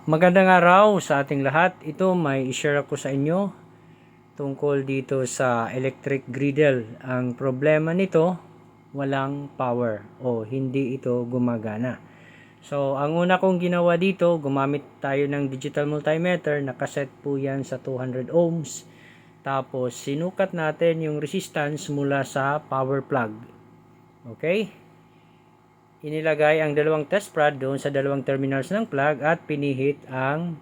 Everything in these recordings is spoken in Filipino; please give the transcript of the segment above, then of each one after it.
Magandang araw sa ating lahat. Ito may i-share ako sa inyo tungkol dito sa electric griddle. Ang problema nito, walang power o hindi ito gumagana. So, ang una kong ginawa dito, gumamit tayo ng digital multimeter. Nakaset po yan sa 200 ohms. Tapos, sinukat natin yung resistance mula sa power plug. Okay? Inilagay ang dalawang test rod doon sa dalawang terminals ng plug at pinihit ang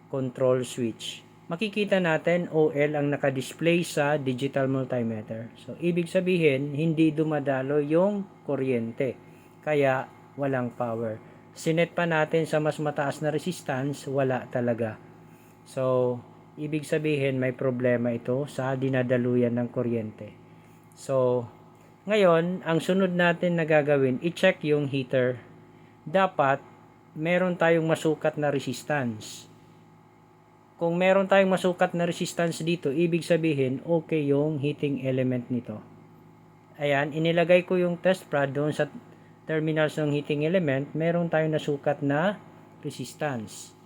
control switch. Makikita natin OL ang nakadisplay sa digital multimeter. So, ibig sabihin, hindi dumadalo yung kuryente. Kaya, walang power. Sinet pa natin sa mas mataas na resistance, wala talaga. So, ibig sabihin, may problema ito sa dinadaluyan ng kuryente. So, ngayon, ang sunod natin na gagawin, i-check yung heater. Dapat, meron tayong masukat na resistance. Kung meron tayong masukat na resistance dito, ibig sabihin, okay yung heating element nito. Ayan, inilagay ko yung test rod doon sa terminals ng heating element, meron tayong nasukat na resistance.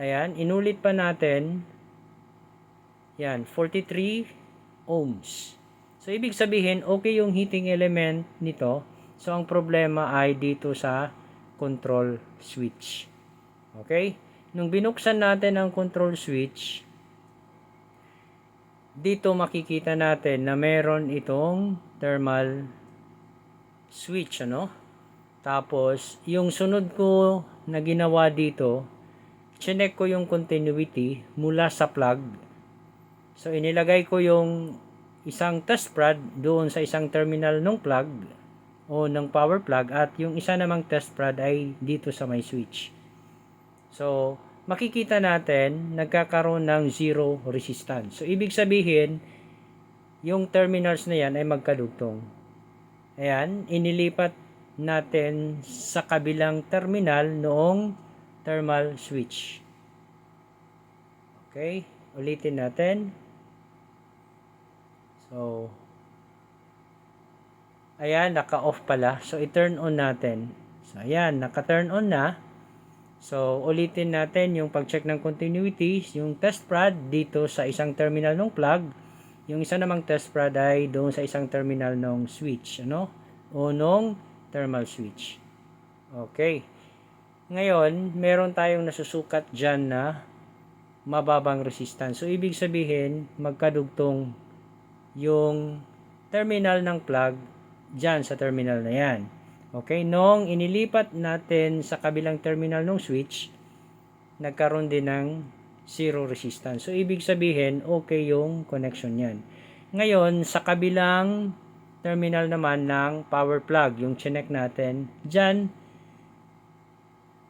Ayan, inulit pa natin, yan, 43 ohms. So, ibig sabihin, okay yung heating element nito. So, ang problema ay dito sa control switch. Okay? Nung binuksan natin ang control switch, dito makikita natin na meron itong thermal switch, ano? Tapos, yung sunod ko na ginawa dito, chinek ko yung continuity mula sa plug. So, inilagay ko yung isang test rod doon sa isang terminal ng plug o ng power plug at yung isa namang test rod ay dito sa may switch. So, makikita natin nagkakaroon ng zero resistance. So, ibig sabihin, yung terminals na yan ay magkadugtong. Ayan, inilipat natin sa kabilang terminal noong thermal switch. Okay, ulitin natin. So, ayan, naka-off pala. So, i-turn on natin. So, ayan, naka-turn on na. So, ulitin natin yung pag-check ng continuity. Yung test rod dito sa isang terminal ng plug. Yung isa namang test rod ay doon sa isang terminal ng switch. Ano? O nung thermal switch. Okay. Ngayon, meron tayong nasusukat dyan na mababang resistance. So, ibig sabihin, magkadugtong yung terminal ng plug dyan sa terminal na yan. Okay, nung inilipat natin sa kabilang terminal ng switch, nagkaroon din ng zero resistance. So, ibig sabihin, okay yung connection yan. Ngayon, sa kabilang terminal naman ng power plug, yung chinek natin, dyan,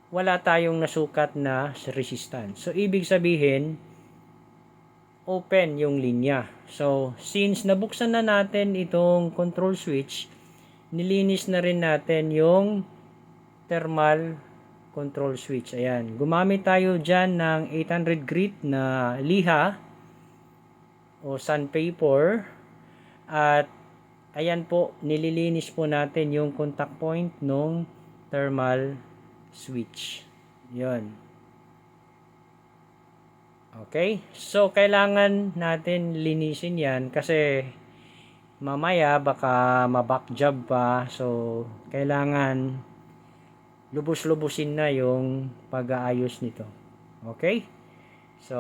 wala tayong nasukat na resistance. So, ibig sabihin, open yung linya. So, since nabuksan na natin itong control switch, nilinis na rin natin yung thermal control switch. Ayan. Gumamit tayo dyan ng 800 grit na liha o sandpaper. At, ayan po, nililinis po natin yung contact point ng thermal switch. Yun. Okay, so kailangan natin linisin yan kasi mamaya baka maback job pa. So, kailangan lubos-lubusin na yung pag-aayos nito. Okay? So,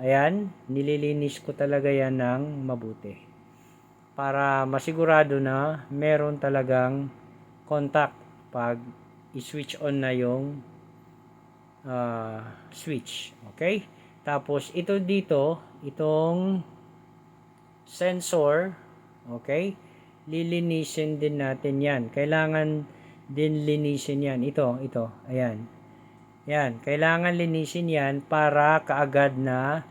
ayan, nililinis ko talaga yan ng mabuti. Para masigurado na meron talagang contact pag i-switch on na yung switch. Okay? Tapos, ito dito, itong sensor, okay, lilinisin din natin yan. Kailangan din linisin yan. Ito, ayan. Yan, kailangan linisin yan para kaagad na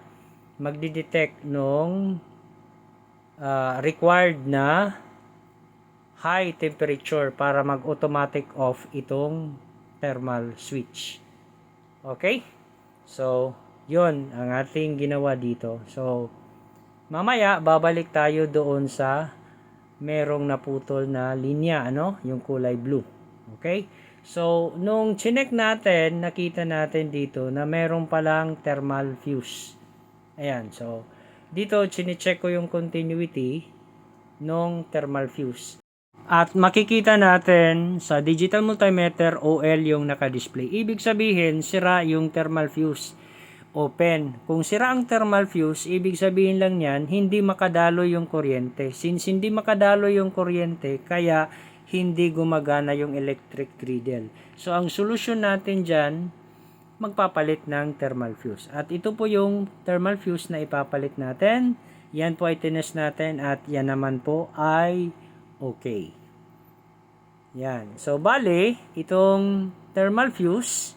magdidetect nung required na high temperature para mag-automatic off itong thermal switch. Okay? So, yun ang ating ginawa dito. So, mamaya babalik tayo doon sa merong naputol na linya, ano? Yung kulay blue. Okay? So, nung chinek natin, nakita natin dito na meron palang thermal fuse. Ayan, so, dito chinecheck ko yung continuity nung thermal fuse. At makikita natin sa digital multimeter OL yung naka-display. Ibig sabihin, sira yung thermal fuse. Open. Kung sira ang thermal fuse, ibig sabihin lang yan, hindi makadalo yung kuryente. Since hindi makadalo yung kuryente, kaya hindi gumagana yung electric griddle. So, ang solusyon natin dyan, magpapalit ng thermal fuse. At ito po yung thermal fuse na ipapalit natin. Yan po ay tinest natin at yan naman po ay okay. Yan. So, bale, itong thermal fuse,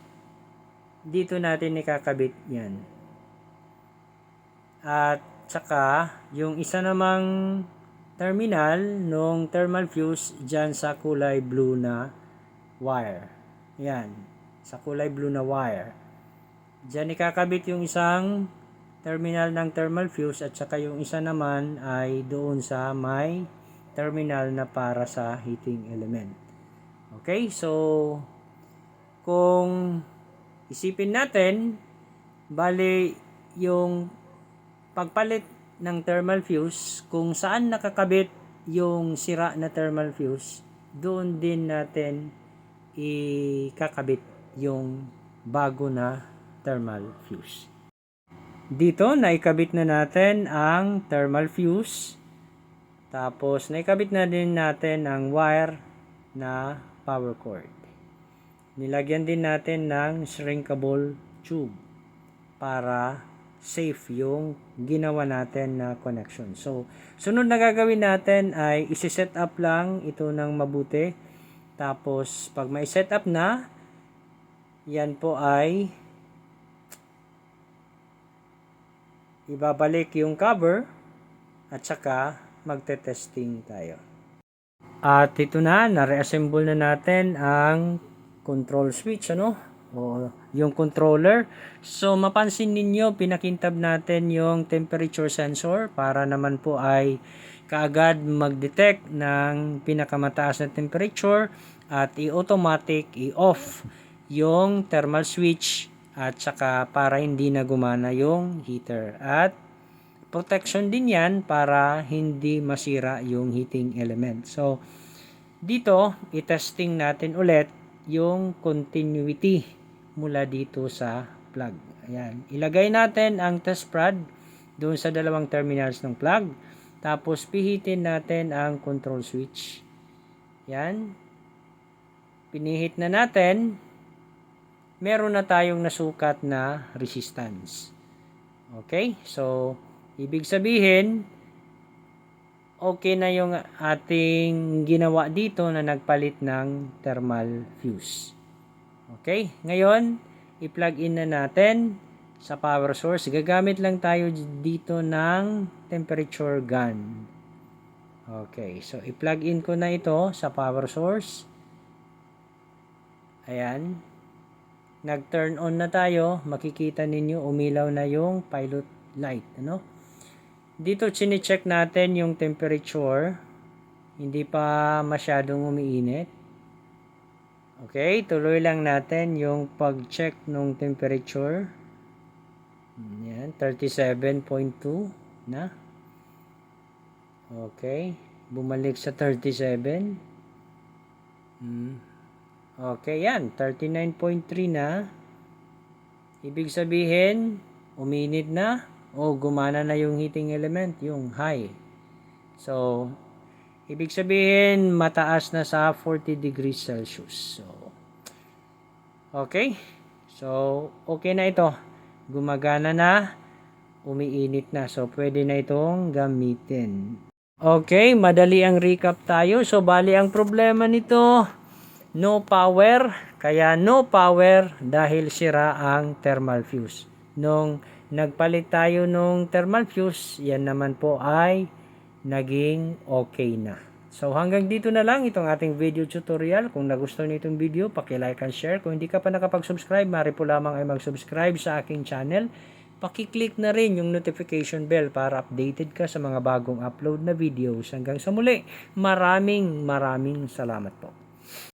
dito natin ikakabit yan. At saka, yung isa namang terminal nung thermal fuse dyan sa kulay blue na wire. Yan. Sa kulay blue na wire. Dyan ikakabit yung isang terminal ng thermal fuse at saka yung isa naman ay doon sa may terminal na para sa heating element. Okay, so kung isipin natin, bali yung pagpalit ng thermal fuse, kung saan nakakabit yung sira na thermal fuse, doon din natin ikakabit yung bago na thermal fuse. Dito, naikabit na natin ang thermal fuse. Tapos, naikabit na din natin ang wire na power cord. Nilagyan din natin ng shrinkable tube para safe yung ginawa natin na connection. So, sunod na gagawin natin ay isi-set up lang ito ng mabuti. Tapos, pag may set up na, yan po ay ibabalik yung cover at saka magte-testing tayo. At ito na, na-reassemble na natin ang control switch, o yung controller. So, mapansin ninyo, pinakintab natin yung temperature sensor para naman po ay kaagad mag-detect ng pinakamataas na temperature at i-automatic i-off yung thermal switch at saka para hindi na gumana yung heater. At protection din yan para hindi masira yung heating element. So, dito, i-testing natin ulit yung continuity mula dito sa plug. Ayan. Ilagay natin ang test prod doon sa dalawang terminals ng plug. Tapos, pihitin natin ang control switch. Yan. Pinihit na natin. Meron na tayong nasukat na resistance. Okay? So, ibig sabihin, okay na yung ating ginawa dito na nagpalit ng thermal fuse. Okay? Ngayon, i-plug in na natin sa power source. Gagamit lang tayo dito ng temperature gun. Okay. So, i-plug in ko na ito sa power source. Ayan. Nag-turn on na tayo, makikita ninyo umilaw na yung pilot light, Dito chine-check natin yung temperature. Hindi pa masyadong umiinit. Okay, tuloy lang natin yung pag-check ng temperature. Yan, 37.2 na. Okay, bumalik sa 37. Okay, yan. 39.3 na. Ibig sabihin, uminit na o gumana na yung heating element, yung high. So, ibig sabihin, mataas na sa 40 degrees Celsius. So, okay. So, okay na ito. Gumagana na, umiinit na. So, pwede na itong gamitin. Okay, madali ang recap tayo. So, bali ang problema nito, no power, kaya no power dahil sira ang thermal fuse. Nung nagpalit tayo nung thermal fuse, yan naman po ay naging okay na. So hanggang dito na lang itong ating video tutorial. Kung nagustuhan niyo itong video, paki-like and share. Kung hindi ka pa nakapag-subscribe, maaari po lamang ay mag-subscribe sa aking channel. Paki-click na rin yung notification bell para updated ka sa mga bagong upload na videos. Hanggang sa muli, maraming salamat po.